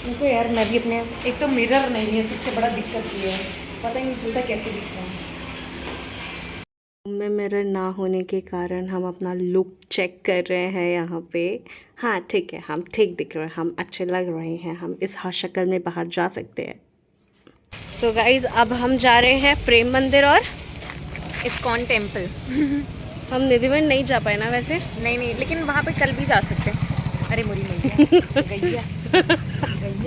उनको यार मैं भी अपने, एक तो मिरर नहीं है, सबसे बड़ा दिक्कत ये है, पता ही नहीं चलता कैसे दिख रहा है। में मिरर ना होने के कारण हम अपना लुक चेक कर रहे हैं यहाँ पे। हाँ ठीक है, हम ठीक दिख रहे हैं, हम अच्छे लग रहे हैं, हम इस शक्ल में बाहर जा सकते हैं। सो गाइज अब हम जा रहे हैं प्रेम मंदिर और इस्कॉन टेम्पल। हम निधि में नहीं जा पाए ना वैसे। नहीं, लेकिन वहाँ पे कल भी जा सकते हैं। अरे मुरी मैया गैया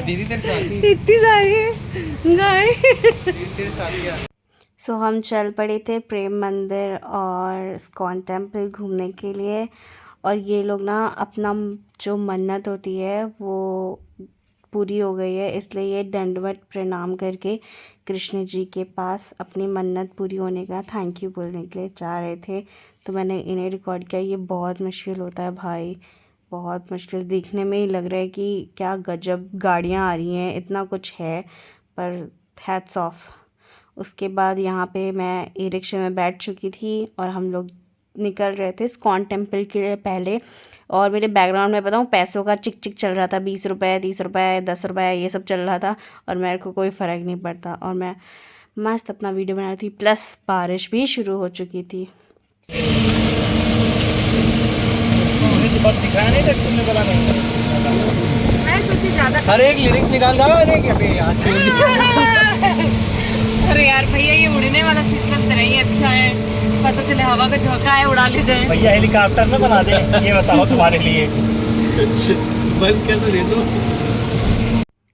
दीदी तेरे साथी इतनी सारी गाय। तेरे साथी सो हम चल पड़े थे प्रेम मंदिर और इस्कॉन टेम्पल घूमने के लिए। और ये लोग ना अपना जो मन्नत होती है वो पूरी हो गई है, इसलिए ये दंडवत प्रणाम करके कृष्ण जी के पास अपनी मन्नत पूरी होने का थैंक यू बोलने के लिए जा रहे थे। तो मैंने इन्हें रिकॉर्ड किया। ये बहुत मुश्किल होता है भाई, बहुत मुश्किल। देखने में ही लग रहा है कि क्या गजब गाड़ियाँ आ रही हैं, इतना कुछ है, पर हैट्स ऑफ। उसके बाद यहाँ पे मैं ई रिक्शे में बैठ चुकी थी और हम लोग निकल रहे थे इस्कॉन टेम्पल के लिए पहले। और मेरे बैकग्राउंड में बताऊँ पैसों का चिक चिक चल रहा था, 20 रुपये, 30 रुपये, 10 रुपये, ये सब चल रहा था। और मेरे को कोई फ़र्क नहीं पड़ता और मैं मस्त अपना वीडियो बना रही थी। प्लस बारिश भी शुरू हो चुकी थी। मैं सोची ज़्यादा अरे एक लिरिक्स निकाल था। अरे अबे यार अरे यार भैया ये उड़ने वाला सिस्टम तो नहीं अच्छा है, पता चले हवा का झोंका है उड़ा ले जाए। भैया हेलीकॉप्टर में बना दे, ये बताओ तुम्हारे लिए। बंद कर तो दे दो।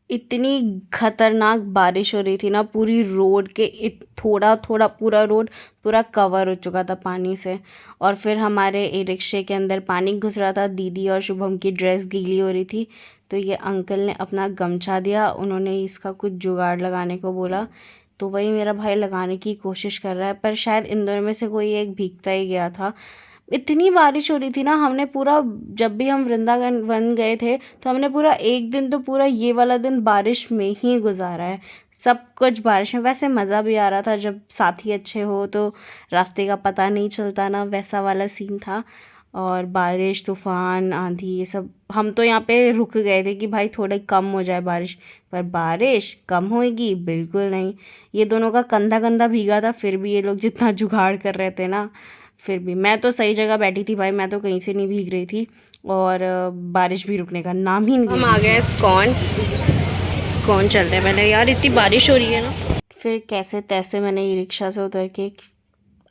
इतनी खतरनाक बारिश हो रही थी ना, पूरी रोड के थोड़ा थोड़ा पूरा रोड पूरा कवर हो चुका था पानी से। और फिर हमारे ई रिक्शे के अंदर पानी घुस रहा था, दीदी और शुभम की ड्रेस गीली हो रही थी। तो ये अंकल ने अपना गमछा दिया, उन्होंने इसका कुछ जुगाड़ लगाने को बोला। तो वही मेरा भाई लगाने की कोशिश कर रहा है, पर शायद इन दोनों में से कोई एक भीगता ही गया था। इतनी बारिश हो रही थी ना, हमने पूरा, जब भी हम वृंदावन वन गए थे तो हमने पूरा एक दिन, तो पूरा ये वाला दिन बारिश में ही गुजारा है। सब कुछ बारिश में। वैसे मज़ा भी आ रहा था, जब साथी अच्छे हो तो रास्ते का पता नहीं चलता ना, वैसा वाला सीन था। और बारिश, तूफ़ान, आंधी, ये सब। हम तो यहाँ पे रुक गए थे कि भाई थोड़े कम हो जाए बारिश, पर बारिश कम होएगी बिल्कुल नहीं। ये दोनों का कंधा कंधा भीगा था, फिर भी ये लोग जितना जुगाड़ कर रहे थे ना, फिर भी मैं तो सही जगह बैठी थी भाई, मैं तो कहीं से नहीं भीग रही थी। और बारिश भी रुकने का नाम ही नहीं। हम आ गए इस्कॉन। इस्कॉन चलते हैं पहले, यार इतनी बारिश हो रही है ना। फिर कैसे तैसे मैंने ई रिक्शा से उतर के एक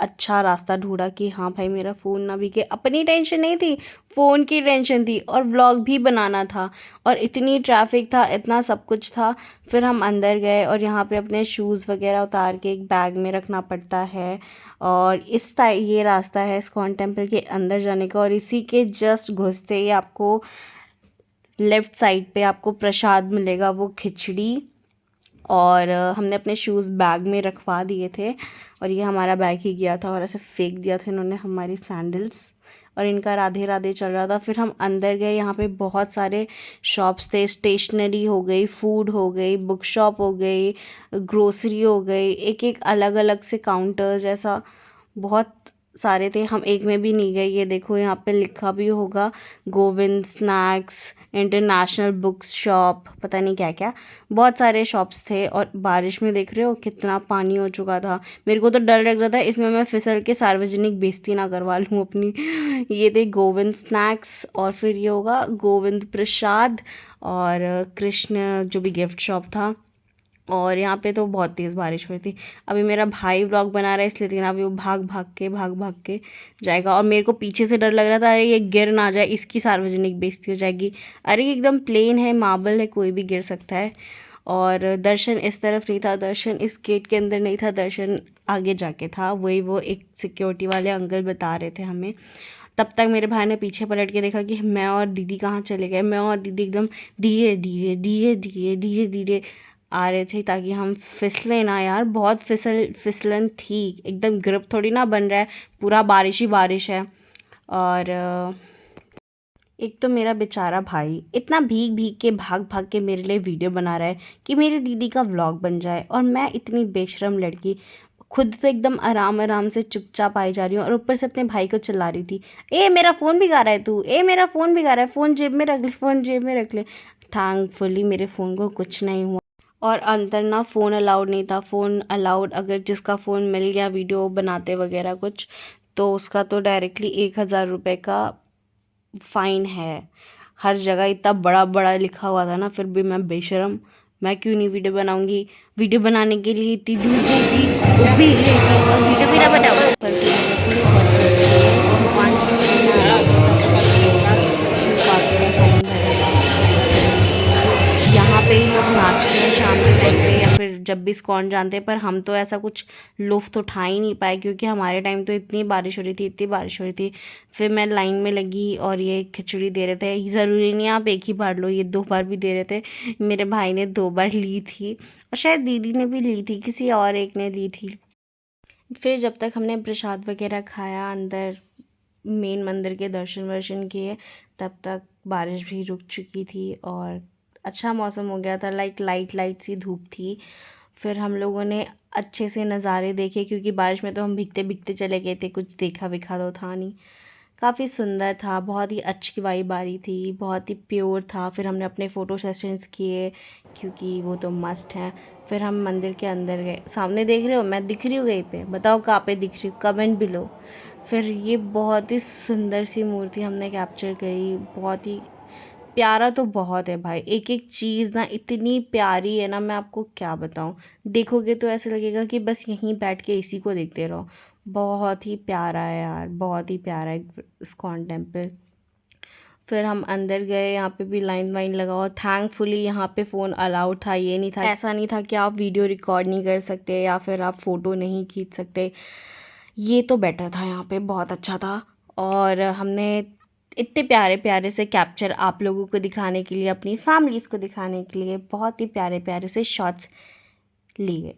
अच्छा रास्ता ढूंढा कि हाँ भाई मेरा फ़ोन ना भीगे। अपनी टेंशन नहीं थी, फ़ोन की टेंशन थी, और व्लॉग भी बनाना था। और इतनी ट्रैफिक था, इतना सब कुछ था। फिर हम अंदर गए और यहाँ पे अपने शूज़ वगैरह उतार के एक बैग में रखना पड़ता है। और ये रास्ता है इस्कॉन टेम्पल के अंदर जाने का। और इसी के जस्ट घुसते ही आपको लेफ़्ट साइड पे आपको प्रसाद मिलेगा, वो खिचड़ी। और हमने अपने शूज़ बैग में रखवा दिए थे, और ये हमारा बैग ही गया था और ऐसे फेंक दिया था इन्होंने हमारी सैंडल्स। और इनका राधे राधे चल रहा था। फिर हम अंदर गए, यहाँ पे बहुत सारे शॉप्स थे, स्टेशनरी हो गई, फूड हो गई, बुक शॉप हो गई, ग्रोसरी हो गई, एक एक अलग अलग से काउंटर जैसा बहुत सारे थे। हम एक में भी नहीं गए। ये देखो यहाँ पे लिखा भी होगा Govind snacks international books shop, पता नहीं क्या क्या, बहुत सारे शॉप्स थे। और बारिश में देख रहे हो कितना पानी हो चुका था। मेरे को तो डर लग रहा था इसमें मैं फिसल के सार्वजनिक बेइज्जती ना करवा लूँ अपनी। ये थे गोविंद स्नैक्स, और फिर ये होगा गोविंद प्रसाद, और कृष्ण जो भी गिफ्ट शॉप था। और यहाँ पे तो बहुत तेज़ बारिश हुई थी। अभी मेरा भाई व्लॉग बना रहा है इसलिए, लेकिन अभी वो भाग भाग के जाएगा। और मेरे को पीछे से डर लग रहा था, अरे ये गिर ना जाए, इसकी सार्वजनिक बेइज्जती हो जाएगी। अरे ये एकदम प्लेन है, मार्बल है, कोई भी गिर सकता है। और दर्शन इस तरफ नहीं था, दर्शन इस गेट के अंदर नहीं था, दर्शन आगे जाके था। वही वो एक सिक्योरिटी वाले अंकल बता रहे थे हमें। तब तक मेरे भाई ने पीछे पलट के देखा कि मैं और दीदी कहाँ चले गए। मैं और दीदी एकदम धीरे धीरे धीरे धीरे धीरे धीरे आ रहे थे ताकि हम फिसले ना यार। बहुत फिसलन थी, एकदम ग्रिप थोड़ी ना बन रहा है, पूरा बारिश ही बारिश है। और एक तो मेरा बेचारा भाई इतना भीग भीग के भाग भाग के मेरे लिए वीडियो बना रहा है कि मेरी दीदी का व्लॉग बन जाए, और मैं इतनी बेशरम लड़की खुद तो एकदम आराम आराम से चुपचाप आई जा रही हूँ, और ऊपर से अपने भाई को चिल्ला रही थी, ए मेरा फ़ोन भिगा रहा है तू, ए मेरा फ़ोन भिगा रहा है, फ़ोन जेब में रख ले, फ़ोन जेब में रख ले। थैंकफुली मेरे फ़ोन को कुछ नहीं हुआ। और अंदर ना फ़ोन अलाउड नहीं था। फ़ोन अलाउड अगर जिसका फ़ोन मिल गया वीडियो बनाते वगैरह कुछ, तो उसका तो डायरेक्टली 1000 रुपये का फ़ाइन है। हर जगह इतना बड़ा बड़ा लिखा हुआ था ना, फिर भी मैं बेशरम, मैं क्यों नहीं वीडियो बनाऊंगी। वीडियो बनाने के लिए इतनी दूर गई थी, वो भी गई थी और वीडियो भी ना बनाऊँ, पर फिर मैंने पूरे कॉन्फ्रेंस किए 5 मिनट में आराम से तब तक मैंने फालतू का फ़ाइन भरा था। यहाँ पे ही लोग नाचते हैं शाम के टाइम पे या फिर जब भी इस्कॉन जानते हैं, पर हम तो ऐसा कुछ लुफ्त उठा ही नहीं पाए क्योंकि हमारे टाइम तो इतनी बारिश हो रही थी, इतनी बारिश हो रही थी। फिर मैं लाइन में लगी और ये खिचड़ी दे रहे थे। ज़रूरी नहीं आप एक ही बार लो, ये 2 बार भी दे रहे थे। मेरे भाई ने 2 बार ली थी और शायद दीदी ने भी ली थी, किसी और एक ने ली थी। फिर जब तक हमने प्रसाद वगैरह खाया, अंदर मेन मंदिर के दर्शन वर्शन किए, तब तक बारिश भी रुक चुकी थी और अच्छा मौसम हो गया था। लाइक लाइट लाइट सी धूप थी। फिर हम लोगों ने अच्छे से नज़ारे देखे क्योंकि बारिश में तो हम भीगते भीगते चले गए थे, कुछ देखा विखा तो था नहीं। काफ़ी सुंदर था, बहुत ही अच्छी वाइब आ रही थी, बहुत ही प्योर था। फिर हमने अपने फ़ोटो सेशंस किए क्योंकि वो तो मस्ट हैं। फिर हम मंदिर के अंदर गए। सामने देख रहे हो, मैं दिख रही हूँ कहीं पे? बताओ कहाँ पे दिख रही हूँ, कमेंट बिलो। फिर ये बहुत ही सुंदर सी मूर्ति हमने कैप्चर करी। बहुत ही प्यारा तो बहुत है भाई, एक एक चीज़ ना इतनी प्यारी है ना, मैं आपको क्या बताऊँ। देखोगे तो ऐसा लगेगा कि बस यहीं बैठ के इसी को देखते रहो। बहुत ही प्यारा है यार, बहुत ही प्यारा है इस्कॉन टेम्पल। फिर हम अंदर गए, यहाँ पे भी लाइन वाइन लगा और थैंकफुली यहाँ पे फ़ोन अलाउड था। ये नहीं था, ऐसा नहीं था कि आप वीडियो रिकॉर्ड नहीं कर सकते या फिर आप फ़ोटो नहीं खींच सकते। ये तो बेटर था, यहाँ पे बहुत अच्छा था। और हमने इतने प्यारे प्यारे से कैप्चर आप लोगों को दिखाने के लिए, अपनी फैमिलीज़ को दिखाने के लिए बहुत ही प्यारे प्यारे से शॉट्स लिए।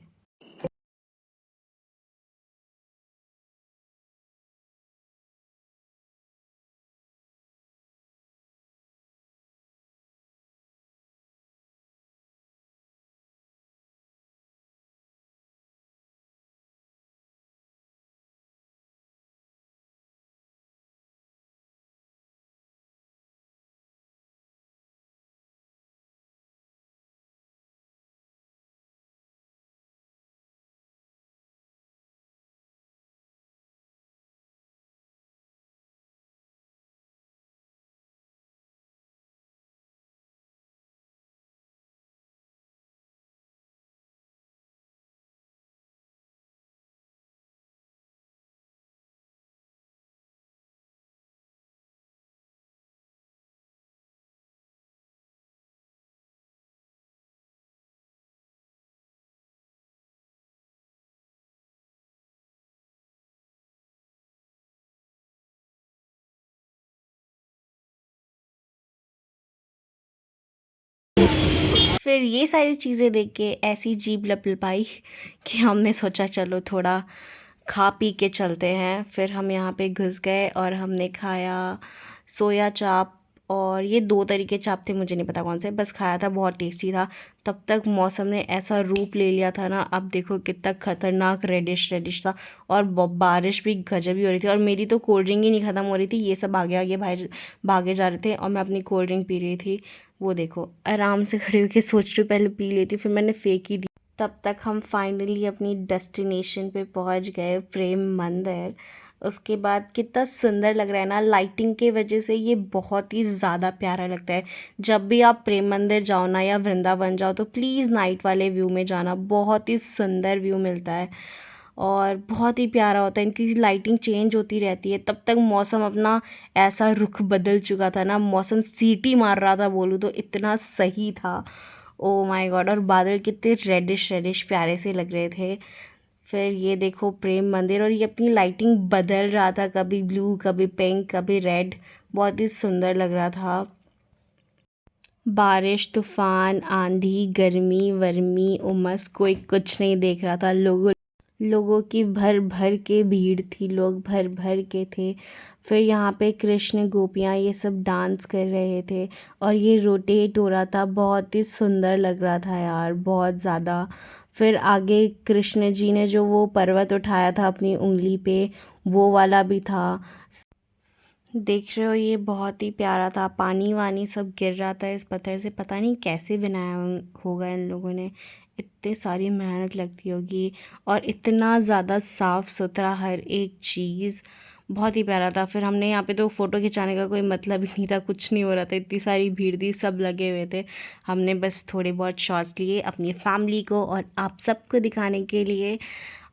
फिर ये सारी चीज़ें देख के ऐसी जीभ लपलपाई कि हमने सोचा चलो थोड़ा खा पी के चलते हैं। फिर हम यहाँ पे घुस गए और हमने खाया सोया चाप। और ये 2 तरीके चाप थे, मुझे नहीं पता कौन से, बस खाया था, बहुत टेस्टी था। तब तक मौसम ने ऐसा रूप ले लिया था ना, अब देखो कितना खतरनाक रेडिश रेडिश था। और बारिश भी गजब ही हो रही थी और मेरी तो कोल्ड ड्रिंक ही नहीं ख़त्म हो रही थी। ये सब आगे आगे भाई भागे जा रहे थे और मैं अपनी कोल्ड ड्रिंक पी रही थी। वो देखो आराम से खड़ी होकर सोच रही हूँ पहले पी लेती, फिर मैंने फेंक ही दी। तब तक हम फाइनली अपनी डेस्टिनेशन पे पहुंच गए, प्रेम मंदिर। उसके बाद कितना सुंदर लग रहा है ना, लाइटिंग के वजह से ये बहुत ही ज़्यादा प्यारा लगता है। जब भी आप प्रेम मंदिर जाओ ना या वृंदावन जाओ तो प्लीज़ नाइट वाले व्यू में जाना, बहुत ही सुंदर व्यू मिलता है और बहुत ही प्यारा होता है। इनकी लाइटिंग चेंज होती रहती है। तब तक मौसम अपना ऐसा रुख बदल चुका था ना, मौसम सीटी मार रहा था बोलूँ तो, इतना सही था। ओ माय गॉड, और बादल कितने रेडिश रेडिश प्यारे से लग रहे थे। फिर ये देखो प्रेम मंदिर, और ये अपनी लाइटिंग बदल रहा था, कभी ब्लू कभी पिंक कभी रेड, बहुत ही सुंदर लग रहा था। बारिश, तूफान, आंधी, गर्मी वर्मी, उमस, कोई कुछ नहीं देख रहा था। लोगों की भर भर के भीड़ थी, लोग भर भर के थे। फिर यहाँ पे कृष्ण गोपियाँ ये सब डांस कर रहे थे और ये रोटेट हो रहा था, बहुत ही सुंदर लग रहा था यार, बहुत ज़्यादा। फिर आगे कृष्ण जी ने जो वो पर्वत उठाया था अपनी उंगली पे, वो वाला भी था। देख रहे हो ये बहुत ही प्यारा था, पानी वानी सब गिर रहा था इस पत्थर से, पता नहीं कैसे बनाया होगा इन लोगों ने, इतनी सारी मेहनत लगती होगी और इतना ज़्यादा साफ़ सुथरा हर एक चीज़, बहुत ही प्यारा था। फिर हमने यहाँ पे तो फ़ोटो खिंचाने का कोई मतलब ही नहीं था, कुछ नहीं हो रहा था, इतनी सारी भीड़ थी, सब लगे हुए थे। हमने बस थोड़े बहुत शॉट्स लिए अपनी फैमिली को और आप सबको दिखाने के लिए।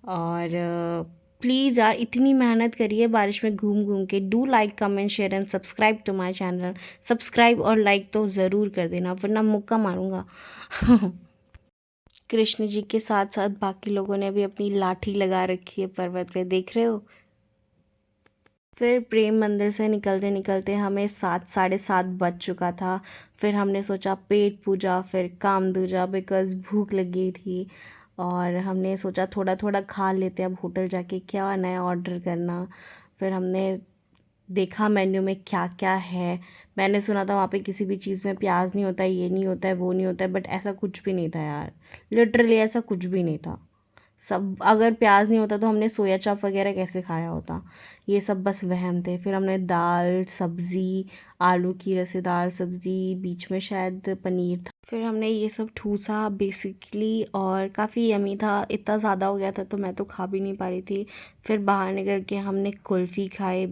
और प्लीज़ यार इतनी मेहनत करी है बारिश में घूम घूम के। Do like comment share and subscribe to my channel. Subscribe और लाइक तो ज़रूर कर देना वरना मुक्का मारूंगा। कृष्ण जी के साथ साथ बाकी लोगों ने भी अपनी लाठी लगा रखी है पर्वत पे, देख रहे हो। फिर प्रेम मंदिर से निकलते निकलते हमें 7 साढ़े 7 बज चुका था। फिर हमने सोचा पेट पूजा फिर काम दूजा, बिकॉज़ भूख लगी थी और हमने सोचा थोड़ा थोड़ा खा लेते हैं, अब होटल जाके क्या नया ऑर्डर करना। फिर हमने देखा मेन्यू में क्या क्या है। मैंने सुना था वहाँ पे किसी भी चीज़ में प्याज नहीं होता है, ये नहीं होता है, वो नहीं होता है, बट ऐसा कुछ भी नहीं था यार, लिटरली ऐसा कुछ भी नहीं था। सब अगर प्याज नहीं होता तो हमने सोया चाप वगैरह कैसे खाया होता, ये सब बस वहम थे। फिर हमने दाल सब्ज़ी, आलू की रसेदार सब्ज़ी, बीच में शायद पनीर था, फिर हमने ये सब ठूसा बेसिकली और काफ़ी यमी था। इतना ज़्यादा हो गया था तो मैं तो खा भी नहीं पा रही थी। फिर बाहर निकल के हमने कुल्फ़ी खाए,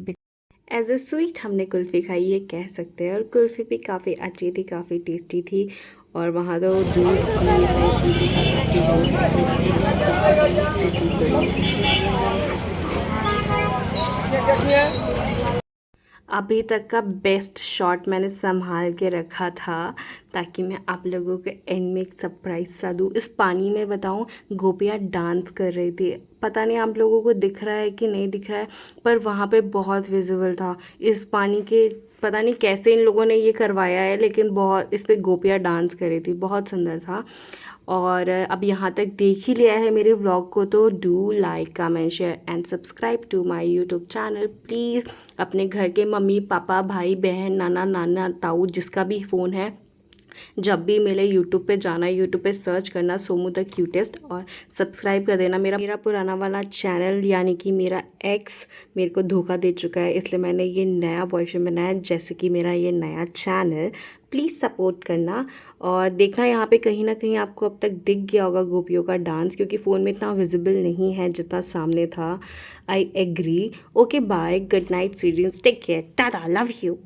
एज अ स्वीट हमने कुल्फ़ी खाई ये कह सकते हैं, और कुल्फ़ी भी काफ़ी अच्छी थी, काफ़ी टेस्टी थी। और वहाँ तो दूध घी ये सारी चीज़ें अभी तक का बेस्ट शॉट मैंने संभाल के रखा था ताकि मैं आप लोगों के एंड में एक सरप्राइज सा दूँ। इस पानी में बताऊँ गोपियाँ डांस कर रही थी, पता नहीं आप लोगों को दिख रहा है कि नहीं दिख रहा है, पर वहाँ पे बहुत विजिबल था इस पानी के। पता नहीं कैसे इन लोगों ने ये करवाया है, लेकिन बहुत इस पे गोपियाँ डांस कर रही थी, बहुत सुंदर था। और अब यहाँ तक देख ही लिया है मेरे व्लॉग को तो do like comment share and subscribe to my YouTube channel please. अपने घर के मम्मी पापा भाई बहन नाना नाना ताऊ जिसका भी फ़ोन है, जब भी मिले यूट्यूब पे जाना, यूट्यूब पे सर्च करना सोमू द क्यूटेस्ट और सब्सक्राइब कर देना। मेरा पुराना वाला चैनल यानी कि मेरा एक्स मेरे को धोखा दे चुका है, इसलिए मैंने ये नया बॉयफ्रेंड बनाया, जैसे कि मेरा ये नया चैनल प्लीज़ सपोर्ट करना। और देखना यहाँ पे कहीं ना कहीं आपको अब तक दिख गया होगा गोपियों का डांस, क्योंकि फ़ोन में इतना विजिबल नहीं है जितना सामने था। I agree. Okay bye, good night, sweet dreams, take care, tata, love you.